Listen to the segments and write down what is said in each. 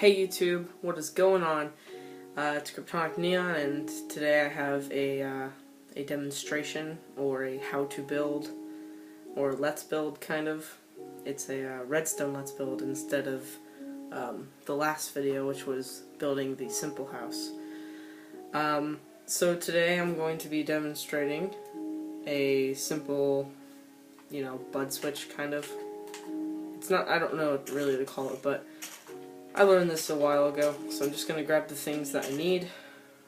Hey YouTube, what is going on? It's Kryptonic Neon, and today I have a demonstration, or a how to build, or let's build kind of. It's a redstone let's build instead of the last video, which was building the simple house. So today I'm going to be demonstrating a simple, bud switch kind of. It's not, I don't know what really to call it, but I learned this a while ago, so I'm just going to grab the things that I need,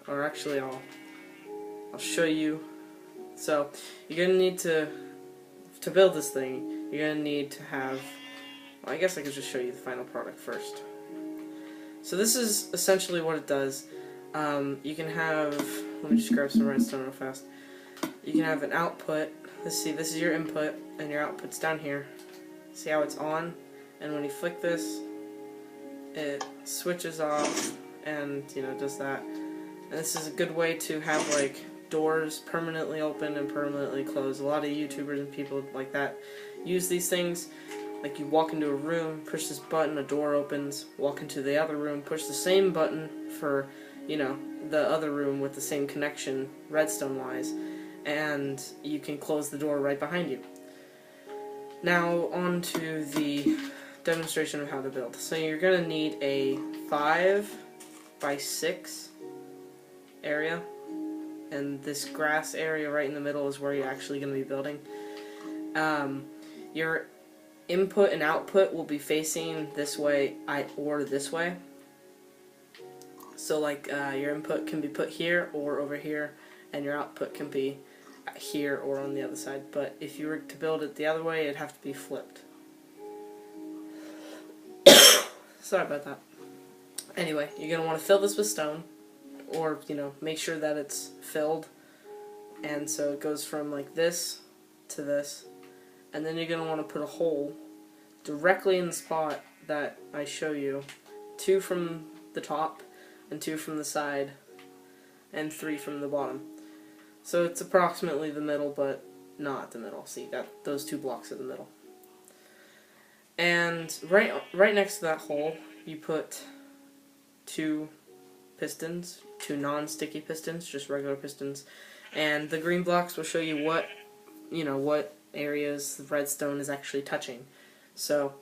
or actually I'll show you. So you're going to need to build this thing, you're going to need to have, well, I guess I could just show you the final product first. So this is essentially what it does. You can have, let me just grab some redstone real fast. You can have an output. Let's see, this is your input, and your output's down here. See how it's on? And when you flick this, it switches off and does that. And this is a good way to have like doors permanently open and permanently closed. A lot of YouTubers and people like that use these things. Like you walk into a room, push this button, a door opens. Walk into the other room, push the same button for the other room with the same connection redstone wise, and you can close the door right behind you. Now on to the demonstration of how to build. So you're going to need a 5x6 area, and this grass area right in the middle is where you're actually going to be building. Your input and output will be facing this way or this way. So like your input can be put here or over here, and your output can be here or on the other side. But if you were to build it the other way, it'd have to be flipped. Sorry about that. Anyway, you're going to want to fill this with stone, or, make sure that it's filled. And so it goes from like this to this. And then you're going to want to put a hole directly in the spot that I show you. 2 from the top, and 2 from the side, and 3 from the bottom. So it's approximately the middle, but not the middle. See, those 2 blocks are the middle. And right next to that hole, you put 2 pistons, 2 non-sticky pistons, just regular pistons. And the green blocks will show you what areas the redstone is actually touching. So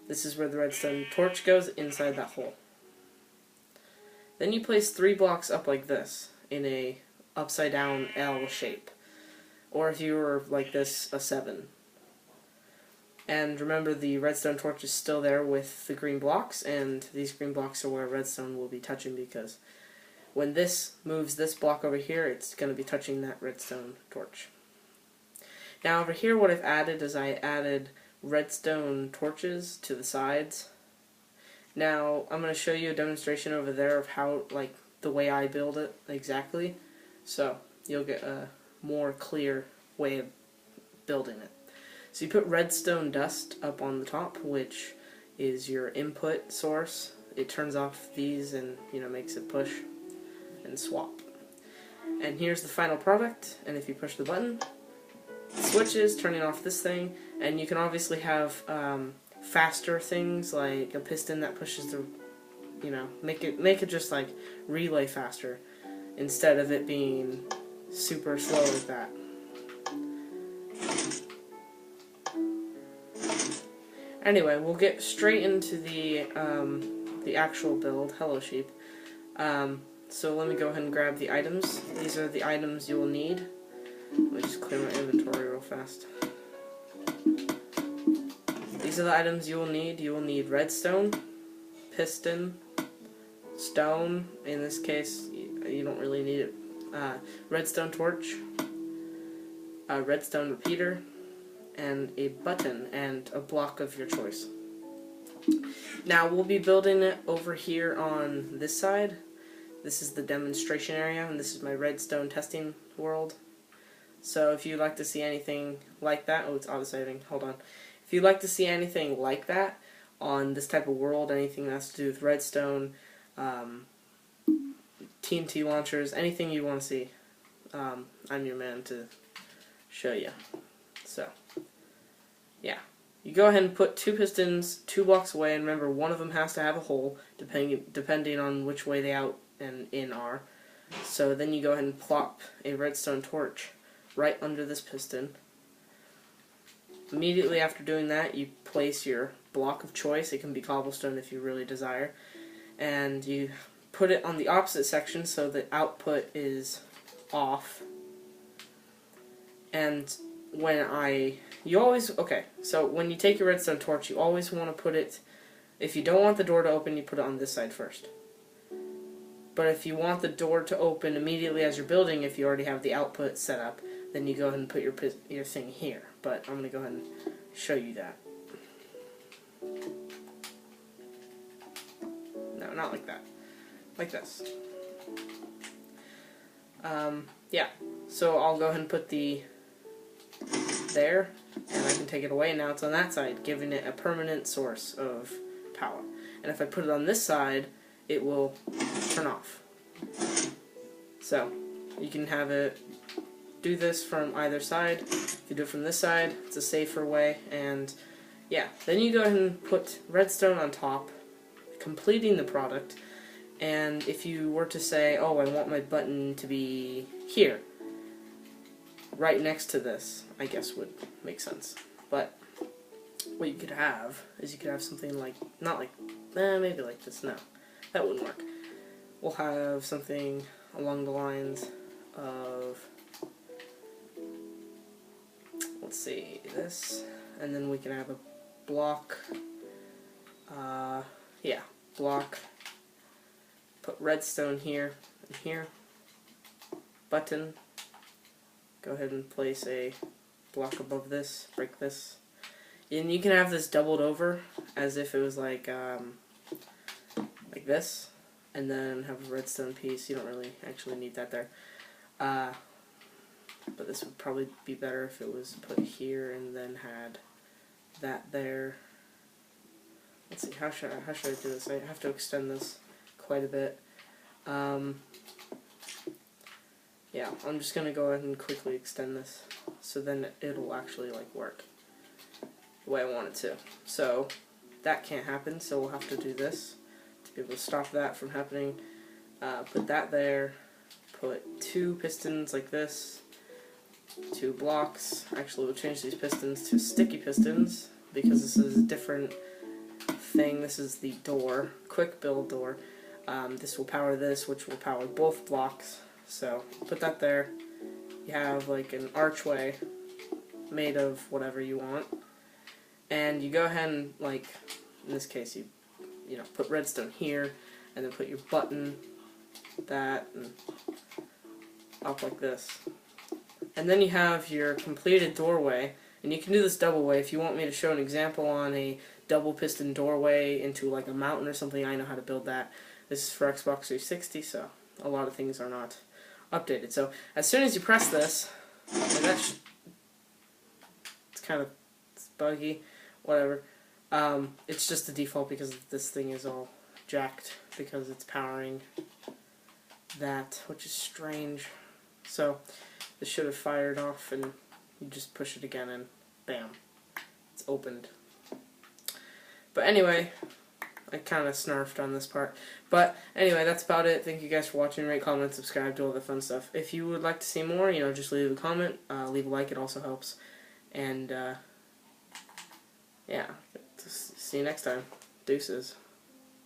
this is where the redstone torch goes, inside that hole. Then you place 3 blocks up like this in a upside down L shape, or if you were like this, a 7. And remember, the redstone torch is still there with the green blocks, and these green blocks are where redstone will be touching, because when this moves this block over here, it's going to be touching that redstone torch. Now over here, what I've added is I added redstone torches to the sides. Now I'm going to show you a demonstration over there of how, like, the way I build it exactly, so you'll get a more clear way of building it. So you put redstone dust up on the top, which is your input source. It turns off these and makes it push and swap. And here's the final product, and if you push the button, it switches, turning off this thing. And you can obviously have faster things, like a piston that pushes the, make it just like relay faster, instead of it being super slow like that. Anyway, we'll get straight into the actual build. Hello, sheep. So let me go ahead and grab the items. These are the items you will need. Let me just clear my inventory real fast. These are the items you will need. You will need redstone, piston, stone. In this case, you don't really need it. Redstone torch, a redstone repeater, and a button, and a block of your choice. Now we'll be building it over here on this side. This is the demonstration area, and this is my redstone testing world. So if you'd like to see anything like that, oh, it's auto-saving, hold on. If you'd like to see anything like that on this type of world, anything that has to do with redstone, TNT launchers, anything you want to see, I'm your man to show you. So, yeah. you go ahead and put 2 pistons 2 blocks away, and remember one of them has to have a hole, depending on which way the out and in are. So then you go ahead and plop a redstone torch right under this piston. Immediately after doing that, you place your block of choice. It can be cobblestone if you really desire. And you put it on the opposite section so the output is off. And so when you take your redstone torch, you always want to put it, if you don't want the door to open, you put it on this side first. But if you want the door to open immediately as you're building, if you already have the output set up, then you go ahead and put your thing here. But I'm going to go ahead and show you that. No, not like that. Like this. Yeah. So I'll go ahead and put the there, and I can take it away, and now it's on that side, giving it a permanent source of power. And if I put it on this side, it will turn off. So you can have it do this from either side. If you do it from this side, it's a safer way. And yeah, then you go ahead and put redstone on top, completing the product. And if you were to say, oh, I want my button to be here, right next to this, I guess would make sense. But what you could have is you could have something like, not like, maybe like this. No, that wouldn't work. We'll have something along the lines of, let's see, this, and then we can have a block, block, put redstone here and here, button, go ahead and place a block above this, break this, and you can have this doubled over as if it was like this, and then have a redstone piece. You don't really actually need that there. But this would probably be better if it was put here and then had that there. Let's see, how should I do this? I have to extend this quite a bit. Yeah, I'm just gonna go ahead and quickly extend this, so then it'll actually like work the way I want it to. So that can't happen, so we'll have to do this to be able to stop that from happening. Put that there. Put 2 pistons like this. 2 blocks. Actually, we'll change these pistons to sticky pistons because this is a different thing. This is the door, quick build door. This will power this, which will power both blocks. So put that there. You have like an archway made of whatever you want, and you go ahead and, like in this case, you know, put redstone here, and then put your button, that, and up like this. And then you have your completed doorway, and you can do this double way. If you want me to show an example on a double piston doorway into like a mountain or something, I know how to build that. This is for Xbox 360, so a lot of things are not updated. So as soon as you press this, and it's kind of buggy, whatever. It's just the default because this thing is all jacked because it's powering that, which is strange. So this should have fired off, and you just push it again and bam, it's opened. But anyway, I kind of snarfed on this part. But anyway, that's about it. Thank you guys for watching. Rate, comment, subscribe, do all the fun stuff. If you would like to see more, you know, just leave a comment, leave a like. It also helps. And yeah, see you next time. Deuces.